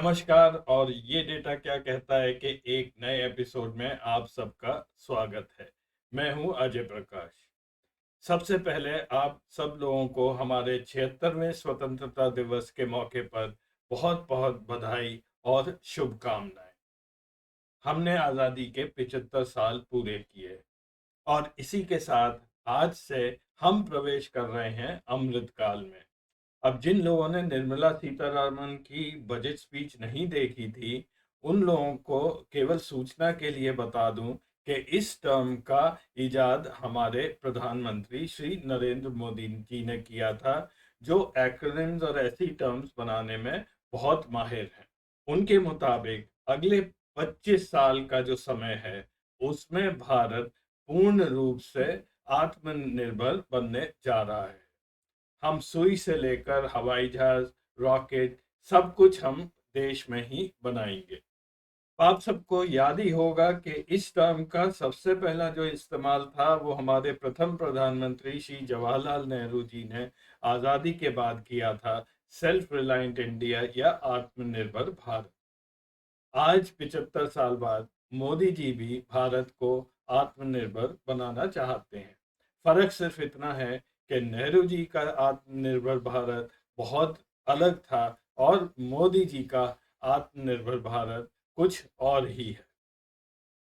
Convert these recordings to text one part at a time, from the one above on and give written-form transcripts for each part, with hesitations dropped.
नमस्कार। और ये डेटा क्या कहता है कि एक नए एपिसोड में आप सबका स्वागत है। मैं हूं अजय प्रकाश। सबसे पहले आप सब लोगों को हमारे 76वें स्वतंत्रता दिवस के मौके पर बहुत बहुत बधाई और शुभकामनाएं। हमने आज़ादी के 75 साल पूरे किए और इसी के साथ आज से हम प्रवेश कर रहे हैं अमृत काल में। अब जिन लोगों ने निर्मला सीतारमण की बजट स्पीच नहीं देखी थी, उन लोगों को केवल सूचना के लिए बता दूं कि इस टर्म का इजाद हमारे प्रधानमंत्री श्री नरेंद्र मोदी जी ने किया था, जो एक्रोनिम्स और ऐसी टर्म्स बनाने में बहुत माहिर हैं। उनके मुताबिक अगले 25 साल का जो समय है, उसमें भारत पूर्ण रूप से आत्मनिर्भर बनने जा रहा है। हम सुई से लेकर हवाई जहाज, रॉकेट, सब कुछ हम देश में ही बनाएंगे। आप सबको याद ही होगा कि इस टर्म का सबसे पहला जो इस्तेमाल था वो हमारे प्रथम प्रधानमंत्री श्री जवाहरलाल नेहरू जी ने आज़ादी के बाद किया था, सेल्फ रिलायंट इंडिया या आत्मनिर्भर भारत। आज 75 साल बाद मोदी जी भी भारत को आत्मनिर्भर बनाना चाहते हैं। फर्क सिर्फ इतना है कि नेहरू जी का आत्मनिर्भर भारत बहुत अलग था और मोदी जी का आत्मनिर्भर भारत कुछ और ही है।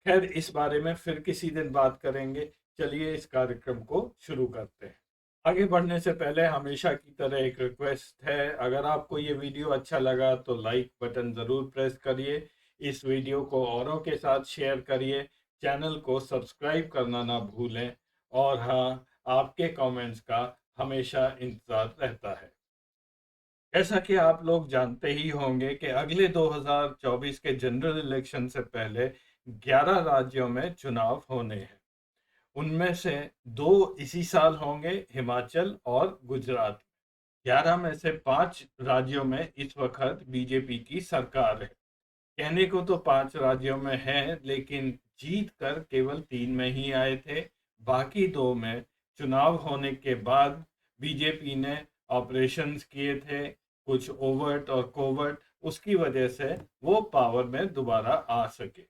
खैर, इस बारे में फिर किसी दिन बात करेंगे। चलिए इस कार्यक्रम को शुरू करते हैं। आगे बढ़ने से पहले हमेशा की तरह एक रिक्वेस्ट है, अगर आपको ये वीडियो अच्छा लगा तो लाइक बटन ज़रूर प्रेस करिए, इस वीडियो को औरों के साथ शेयर करिए, चैनल को सब्सक्राइब करना ना भूलें और हाँ, आपके कमेंट्स का हमेशा इंतज़ार रहता है। जैसा कि आप लोग जानते ही होंगे कि अगले 2024 के जनरल इलेक्शन से पहले 11 राज्यों में चुनाव होने हैं। उनमें से 2 इसी साल होंगे, हिमाचल और गुजरात। 11 में से 5 राज्यों में इस वक्त बीजेपी की सरकार है। कहने को तो 5 राज्यों में है, लेकिन जीत कर केवल 3 में ही आए थे। बाकी 2 में चुनाव होने के बाद बीजेपी ने ऑपरेशंस किए थे, कुछ ओवर्ट और कोवर्ट, उसकी वजह से वो पावर में दोबारा आ सके।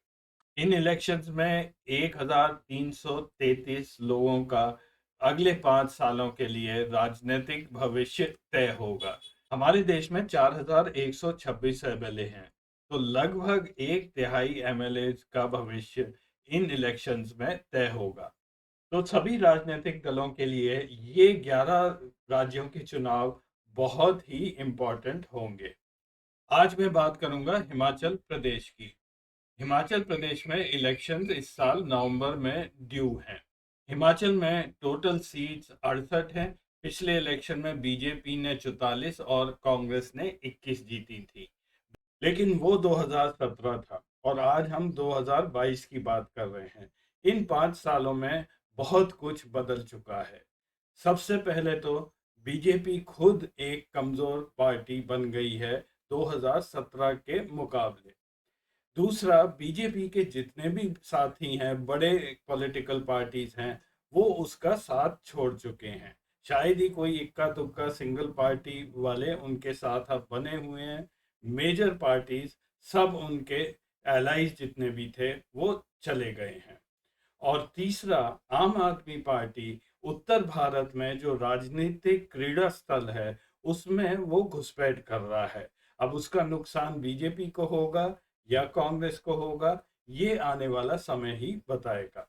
इन इलेक्शंस में 1333 लोगों का अगले 5 सालों के लिए राजनीतिक भविष्य तय होगा। हमारे देश में 4126 एमएलए हैं, तो लगभग एक तिहाई एमएलए का भविष्य इन इलेक्शंस में तय होगा। तो सभी राजनीतिक दलों के लिए ये 11 राज्यों के चुनाव बहुत ही इम्पोर्टेंट होंगे। आज मैं बात करूंगा हिमाचल प्रदेश की। हिमाचल प्रदेश में इलेक्शंस इस साल नवंबर में ड्यू हैं। हिमाचल में टोटल सीट्स 68 हैं। पिछले इलेक्शन में बीजेपी ने 44 और कांग्रेस ने 21 जीती थी, लेकिन वो 2017 था और आज हम 2022 की बात कर रहे हैं। इन 5 सालों में बहुत कुछ बदल चुका है। सबसे पहले तो बीजेपी खुद एक कमजोर पार्टी बन गई है 2017 के मुकाबले। दूसरा, बीजेपी के जितने भी साथी हैं, बड़े पॉलिटिकल पार्टीज हैं, वो उसका साथ छोड़ चुके हैं। शायद ही कोई इक्का दुक्का सिंगल पार्टी वाले उनके साथ अब बने हुए हैं। मेजर पार्टीज सब उनके एलाइज जितने भी थे वो चले गए हैं। और तीसरा, आम आदमी पार्टी उत्तर भारत में जो राजनीतिक क्रीड़ा स्थल है उसमें वो घुसपैठ कर रहा है। अब उसका नुकसान बीजेपी को होगा या कांग्रेस को होगा, ये आने वाला समय ही बताएगा।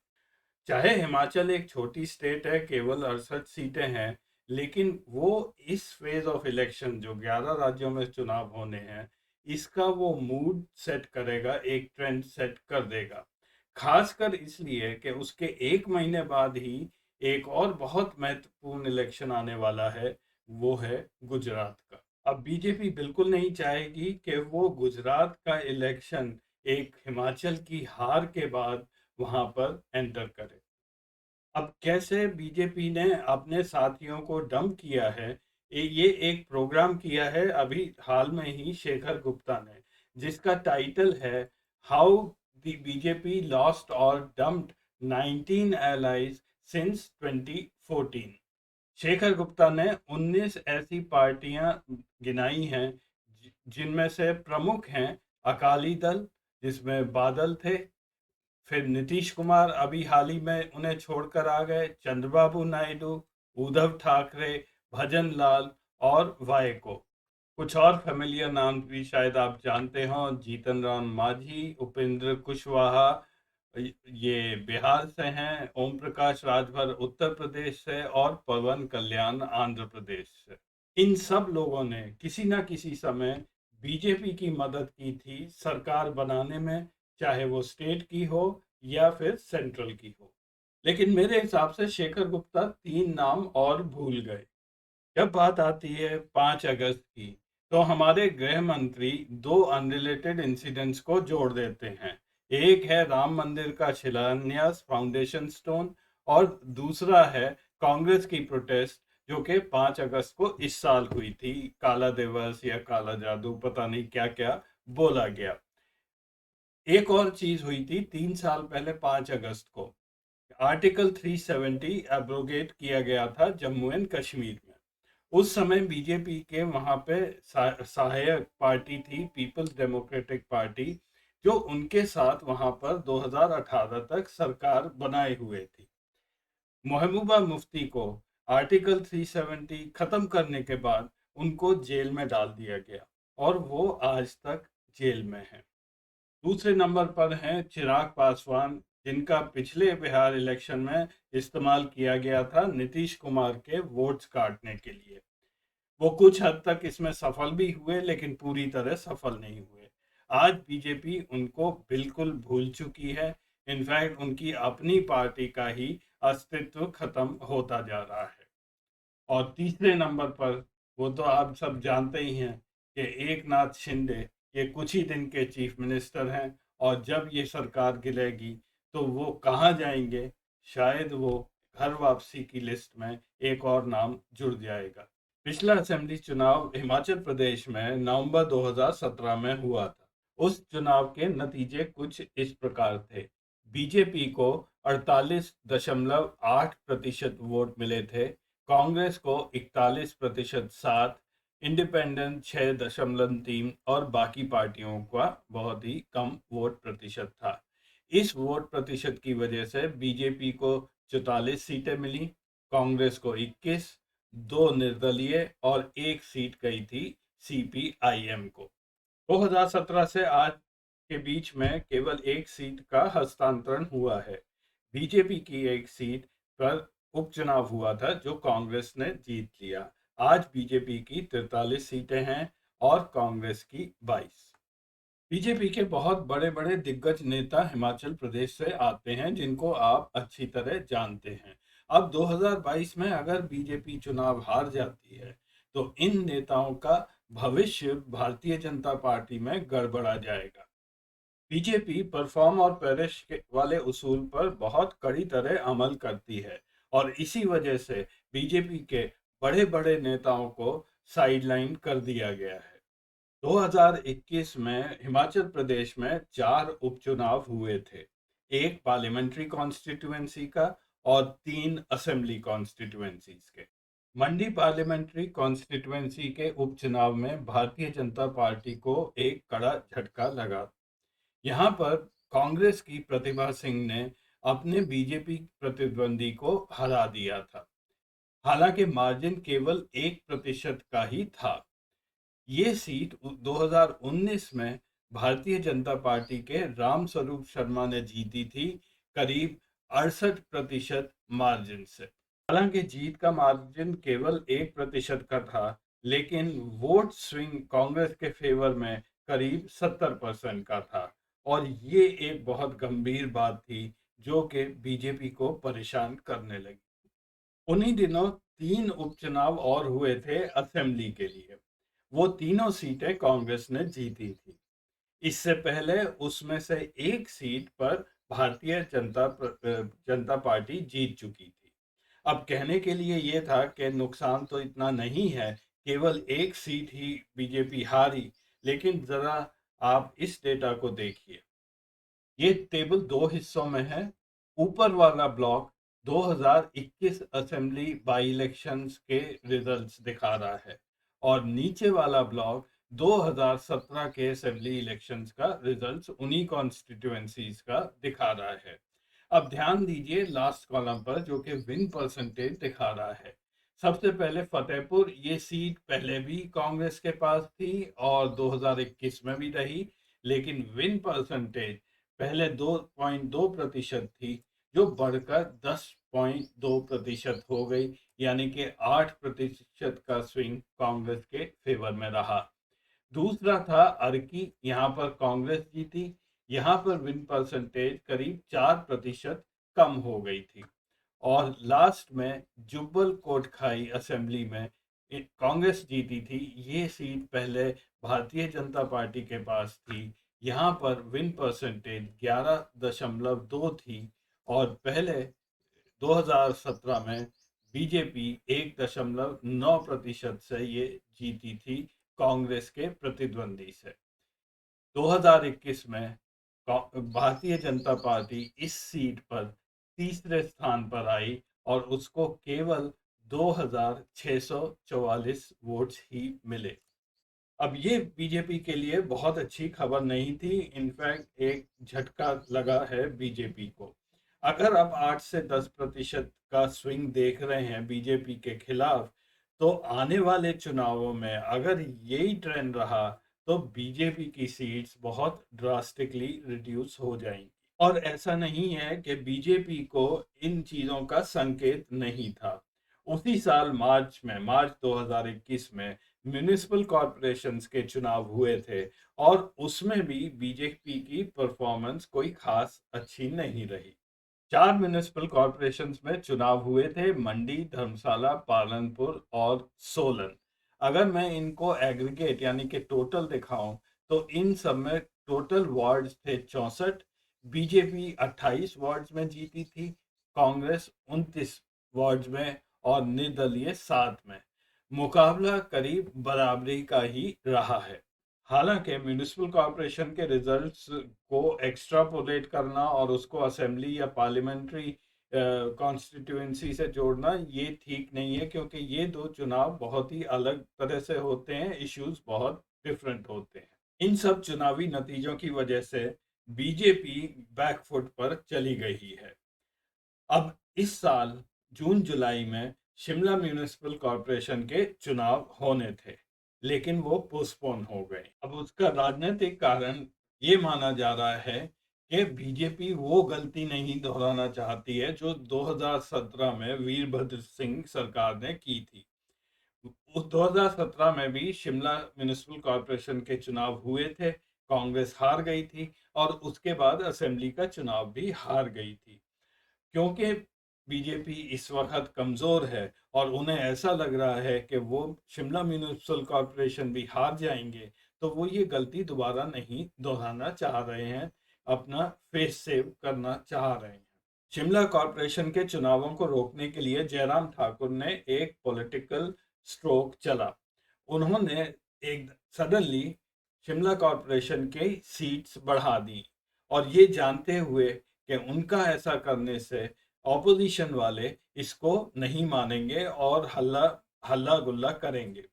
चाहे हिमाचल एक छोटी स्टेट है, केवल 68 सीटें हैं, लेकिन वो इस फेज ऑफ इलेक्शन जो 11 राज्यों में चुनाव होने हैं, इसका वो मूड सेट करेगा, एक ट्रेंड सेट कर देगा। खासकर इसलिए कि उसके 1 महीने बाद ही एक और बहुत महत्वपूर्ण इलेक्शन आने वाला है, वो है गुजरात का। अब बीजेपी बिल्कुल नहीं चाहेगी कि वो गुजरात का इलेक्शन एक हिमाचल की हार के बाद वहां पर एंटर करे। अब कैसे बीजेपी ने अपने साथियों को डंप किया है, ये एक प्रोग्राम किया है अभी हाल में ही शेखर गुप्ता ने, जिसका टाइटल है हाउ द बीजेपी लॉस्ट और dumped 19 allies since 2014। Shekhar Gupta ने 19 ऐसी पार्टियां गिनाई हैं जिनमें से प्रमुख हैं अकाली दल, जिसमें बादल थे, फिर नीतीश कुमार अभी हाल ही में उन्हें छोड़कर आ गए, चंद्रबाबू नायडू, उद्धव ठाकरे, भजन लाल और वायको। कुछ और फेमिलियर नाम भी शायद आप जानते हो, जीतन राम मांझी, उपेंद्र कुशवाहा ये बिहार से हैं, ओम प्रकाश राजभर उत्तर प्रदेश से और पवन कल्याण आंध्र प्रदेश से। इन सब लोगों ने किसी ना किसी समय बीजेपी की मदद की थी सरकार बनाने में, चाहे वो स्टेट की हो या फिर सेंट्रल की हो। लेकिन मेरे हिसाब से शेखर गुप्ता 3 नाम और भूल गए। जब बात आती है 5 अगस्त की, तो हमारे गृह मंत्री 2 अनरिलेटेड इंसिडेंट्स को जोड़ देते हैं। एक है राम मंदिर का शिलान्यास, फाउंडेशन स्टोन, और दूसरा है कांग्रेस की प्रोटेस्ट जो कि 5 अगस्त को इस साल हुई थी। काला दिवस या काला जादू, पता नहीं क्या क्या बोला गया। एक और चीज हुई थी 3 साल पहले 5 अगस्त को, आर्टिकल 370 एब्रोगेट किया गया था जम्मू एंड कश्मीर में। उस समय बीजेपी के वहां पे सहायक पार्टी थी पीपल्स डेमोक्रेटिक पार्टी, जो उनके साथ वहां पर 2018 तक सरकार बनाए हुए थी। महबूबा मुफ्ती को आर्टिकल 370 खत्म करने के बाद उनको जेल में डाल दिया गया और वो आज तक जेल में है। दूसरे नंबर पर हैं चिराग पासवान, जिनका पिछले बिहार इलेक्शन में इस्तेमाल किया गया था नीतीश कुमार के वोट्स काटने के लिए। वो कुछ हद तक इसमें सफल भी हुए, लेकिन पूरी तरह सफल नहीं हुए। आज बीजेपी उनको बिल्कुल भूल चुकी है। इनफैक्ट उनकी अपनी पार्टी का ही अस्तित्व खत्म होता जा रहा है। और तीसरे नंबर पर वो तो आप सब जानते ही हैं कि एक नाथ शिंदे, ये कुछ ही दिन के चीफ मिनिस्टर हैं, और जब ये सरकार गिरेगी तो वो कहाँ जाएंगे, शायद वो घर वापसी की लिस्ट में एक और नाम जुड़ जाएगा। पिछला असेंबली चुनाव हिमाचल प्रदेश में नवंबर 2017 में हुआ था। उस चुनाव के नतीजे कुछ इस प्रकार थे। बीजेपी को 48.8% वोट मिले थे, कांग्रेस को 41% 7, इंडिपेंडेंट 6.3 और बाकी पार्टियों का बहुत ही कम वोट प्रतिशत था। इस वोट प्रतिशत की वजह से बीजेपी को 44 सीटें मिली, कांग्रेस को 21, 2 निर्दलीय और 1 सीट गई थी सीपीआईएम को। 2017 से आज के बीच में केवल 1 सीट का हस्तांतरण हुआ है। बीजेपी की 1 सीट पर उपचुनाव हुआ था जो कांग्रेस ने जीत लिया। आज बीजेपी की 43 सीटें हैं और कांग्रेस की 22। बीजेपी के बहुत बड़े बड़े दिग्गज नेता हिमाचल प्रदेश से आते हैं, जिनको आप अच्छी तरह जानते हैं। अब 2022 में अगर बीजेपी चुनाव हार जाती है तो इन नेताओं का भविष्य भारतीय जनता पार्टी में गड़बड़ा जाएगा। बीजेपी परफॉर्म और पेरिश वाले उसूल पर बहुत कड़ी तरह अमल करती है, और इसी वजह से बीजेपी के बड़े बड़े नेताओं को साइडलाइन कर दिया गया है। 2021 में हिमाचल प्रदेश में 4 उपचुनाव हुए थे, एक पार्लियामेंट्री कॉन्स्टिट्यूएंसी का और 3 असेंबली कॉन्स्टिट्यूएंसीज के। मंडी पार्लियामेंट्री कॉन्स्टिट्यूएंसी के उपचुनाव में भारतीय जनता पार्टी को एक कड़ा झटका लगा। यहाँ पर कांग्रेस की प्रतिभा सिंह ने अपने बीजेपी प्रतिद्वंदी को हरा दिया था, हालांकि मार्जिन केवल 1% का ही था। ये सीट 2019 में भारतीय जनता पार्टी के राम स्वरूप शर्मा ने जीती थी, करीब 68% मार्जिन से। हालांकि जीत का मार्जिन केवल 1% का था, लेकिन वोट स्विंग कांग्रेस के फेवर में करीब 70% का था, और ये एक बहुत गंभीर बात थी जो कि बीजेपी को परेशान करने लगी। उन्हीं दिनों 3 उपचुनाव और हुए थे असेंबली के लिए। वो तीनों सीटें कांग्रेस ने जीती थी। इससे पहले उसमें से एक सीट पर भारतीय जनता पार्टी जीत चुकी थी। अब कहने के लिए ये था कि नुकसान तो इतना नहीं है, केवल एक सीट ही बीजेपी हारी, लेकिन जरा आप इस डेटा को देखिए। ये टेबल 2 हिस्सों में है। ऊपर वाला ब्लॉक 2021 असेंबली बाई इलेक्शंस के रिजल्ट्स दिखा रहा है, और नीचे वाला ब्लॉक 2017 के असेंबली इलेक्शंस का रिजल्ट्स उन्हीं कॉन्स्टिट्यूएंसीज का दिखा रहा है। अब ध्यान दीजिए लास्ट कॉलम पर, जो कि विन परसेंटेज दिखा रहा है। सबसे पहले फतेहपुर, ये सीट पहले भी कांग्रेस के पास थी और 2021 में भी रही, लेकिन विन परसेंटेज पहले 2.2% थी, जो बढ़कर 10.2% हो गई, यानी कि 8% का स्विंग कांग्रेस के फेवर में रहा। दूसरा था अर्की, यहाँ पर कांग्रेस जीती। यहाँ पर विन परसेंटेज करीब 4% कम हो गई थी। और लास्ट में जुब्बल कोटखाई असेंबली में कांग्रेस जीती थी। ये सीट पहले भारतीय जनता पार्टी के पास थी। यहाँ पर विन परसेंटेज 11.2 थी और पहले 2017 में बीजेपी 1.9% से ये जीती थी कांग्रेस के प्रतिद्वंदी से। 2021 में भारतीय जनता पार्टी इस सीट पर तीसरे स्थान पर आई और उसको केवल 2644 वोट्स ही मिले। अब ये बीजेपी के लिए बहुत अच्छी खबर नहीं थी, इनफैक्ट एक झटका लगा है बीजेपी को। अगर अब 8 से 10% का स्विंग देख रहे हैं बीजेपी के खिलाफ, तो आने वाले चुनावों में अगर यही ट्रेंड रहा तो बीजेपी की सीट्स बहुत ड्रास्टिकली रिड्यूस हो जाएंगी। और ऐसा नहीं है कि बीजेपी को इन चीजों का संकेत नहीं था। उसी साल मार्च 2021 में म्यूनिसिपल कॉरपोरेशंस के चुनाव हुए थे और उसमें भी बीजेपी की परफॉर्मेंस कोई खास अच्छी नहीं रही। 4 म्यूनिसिपल कॉरपोरेशंस में चुनाव हुए थे, मंडी, धर्मशाला, पालनपुर और सोलन। अगर मैं इनको एग्रीगेट यानी कि टोटल दिखाऊं तो इन सब में टोटल वार्ड्स थे 64। बीजेपी 28 वार्ड्स में जीती थी, कांग्रेस 29 वार्ड्स में और निर्दलीय 7 में। मुकाबला करीब बराबरी का ही रहा है। हालांकि म्यूनिसिपल कॉरपोरेशन के रिजल्ट्स को एक्स्ट्रापोलेट करना और उसको असेंबली या पार्लियामेंट्री कॉन्स्टिट्यूएंसी से जोड़ना ये ठीक नहीं है, क्योंकि ये दो चुनाव बहुत ही अलग तरह से होते हैं, इश्यूज बहुत डिफरेंट होते हैं। इन सब चुनावी नतीजों की वजह से बीजेपी बैकफुट पर चली गई है। अब इस साल जून जुलाई में शिमला म्यूनिसिपल कॉरपोरेशन के चुनाव होने थे, लेकिन वो पोस्टपोन हो गए। अब उसका राजनीतिक कारण ये माना जा रहा है कि बीजेपी वो गलती नहीं दोहराना चाहती है जो 2017 में वीरभद्र सिंह सरकार ने की थी। उस 2017 में भी शिमला म्यूनिसिपल कॉरपोरेशन के चुनाव हुए थे, कांग्रेस हार गई थी और उसके बाद असेंबली का चुनाव भी हार गई थी। क्योंकि बीजेपी इस वक्त कमजोर है और उन्हें ऐसा लग रहा है कि वो शिमला म्यूनिसिपल कॉरपोरेशन भी हार जाएंगे, तो वो ये गलती दोबारा नहीं दोहराना चाह रहे हैं, अपना फेस सेव करना चाह रहे हैं। शिमला कॉरपोरेशन के चुनावों को रोकने के लिए जयराम ठाकुर ने एक पॉलिटिकल स्ट्रोक चला। उन्होंने एक सडनली शिमला कॉरपोरेशन के सीट्स बढ़ा दी और ये जानते हुए कि उनका ऐसा करने से ऑपोजिशन वाले इसको नहीं मानेंगे और हल्ला हल्ला गुल्ला करेंगे।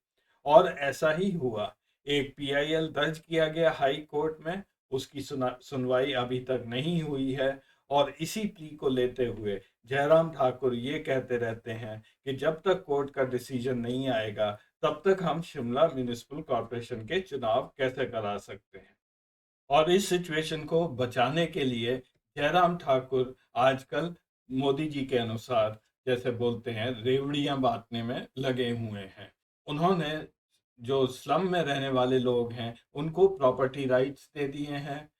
और ऐसा ही हुआ। एक पीआईएल दर्ज किया गया हाई कोर्ट में, उसकी सुनवाई अभी तक नहीं हुई है और इसी प्ली को लेते हुए जयराम ठाकुर ये कहते रहते हैं कि जब तक कोर्ट का डिसीजन नहीं आएगा तब तक हम शिमला म्यूनिसिपल कॉरपोरेशन के चुनाव कैसे करा सकते हैं। और इस सिचुएशन को बचाने के लिए जयराम ठाकुर आजकल मोदी जी के अनुसार, जैसे बोलते हैं, रेवड़ियां बांटने में लगे हुए हैं। उन्होंने जो स्लम में रहने वाले लोग हैं उनको प्रॉपर्टी राइट्स दे दिए हैं।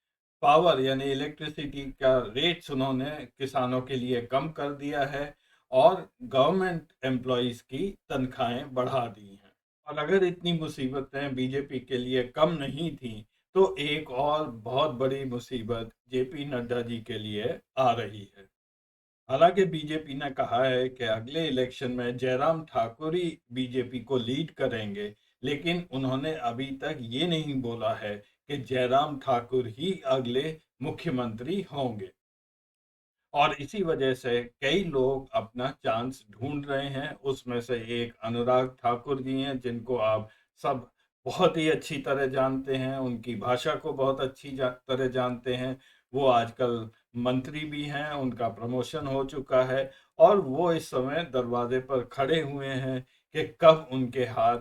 पावर यानी इलेक्ट्रिसिटी का रेट्स उन्होंने किसानों के लिए कम कर दिया है और गवर्नमेंट एम्प्लॉयज की तनख्वाहें बढ़ा दी हैं। और अगर इतनी मुसीबतें बीजेपी के लिए कम नहीं थी, तो एक और बहुत बड़ी मुसीबत जेपी नड्डा जी के लिए आ रही है। हालांकि बीजेपी ने कहा है कि अगले इलेक्शन में जयराम ठाकुर ही बीजेपी को लीड करेंगे, लेकिन उन्होंने अभी तक ये नहीं बोला है कि जयराम ठाकुर ही अगले मुख्यमंत्री होंगे। और इसी वजह से कई लोग अपना चांस ढूंढ रहे हैं। उसमें से एक अनुराग ठाकुर जी हैं, जिनको आप सब बहुत ही अच्छी तरह जानते हैं, उनकी भाषा को बहुत अच्छी तरह जानते हैं। वो आजकल मंत्री भी हैं, उनका प्रमोशन हो चुका है और वो इस समय दरवाजे पर खड़े हुए हैं कि कब उनके हाथ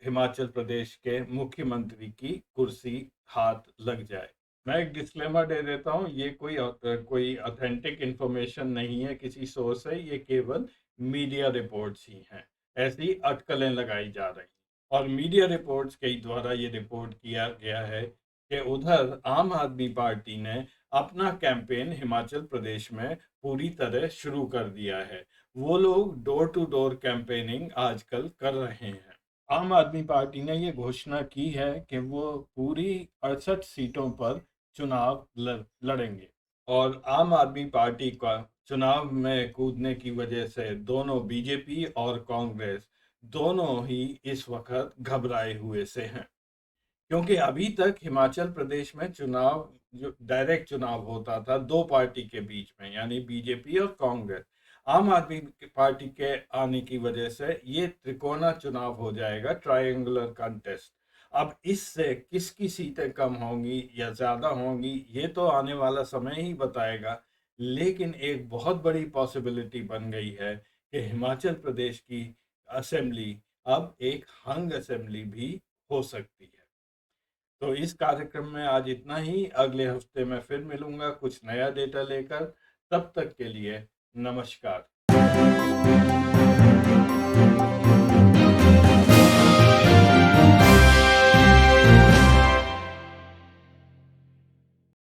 हिमाचल प्रदेश के मुख्यमंत्री की कुर्सी हाथ लग जाए। मैं एक डिस्क्लेमर दे देता हूँ, ये कोई ऑथेंटिक इंफॉर्मेशन नहीं है किसी सोर्स से, ये केवल मीडिया रिपोर्ट्स ही हैं। ऐसी अटकलें लगाई जा रही और मीडिया रिपोर्ट्स के द्वारा ये रिपोर्ट किया गया है कि उधर आम आदमी पार्टी ने अपना कैंपेन हिमाचल प्रदेश में पूरी तरह शुरू कर दिया है। वो लोग डोर टू डोर कैंपेनिंग आजकल कर रहे हैं। आम आदमी पार्टी ने ये घोषणा की है कि वो पूरी 68 सीटों पर चुनाव लड़ेंगे और आम आदमी पार्टी का चुनाव में कूदने की वजह से दोनों बीजेपी और कांग्रेस दोनों ही इस वक्त घबराए हुए से हैं, क्योंकि अभी तक हिमाचल प्रदेश में चुनाव जो डायरेक्ट चुनाव होता था दो पार्टी के बीच में, यानी बीजेपी और कांग्रेस। आम आदमी पार्टी के आने की वजह से ये त्रिकोणा चुनाव हो जाएगा, ट्रायंगुलर कंटेस्ट। अब इससे किसकी सीटें कम होंगी या ज्यादा होंगी ये तो आने वाला समय ही बताएगा, लेकिन एक बहुत बड़ी पॉसिबिलिटी बन गई है कि हिमाचल प्रदेश की असेंबली अब एक हंग असेंबली भी हो सकती है। तो इस कार्यक्रम में आज इतना ही। अगले हफ्ते मैं फिर मिलूंगा कुछ नया डेटा लेकर। तब तक के लिए नमस्कार।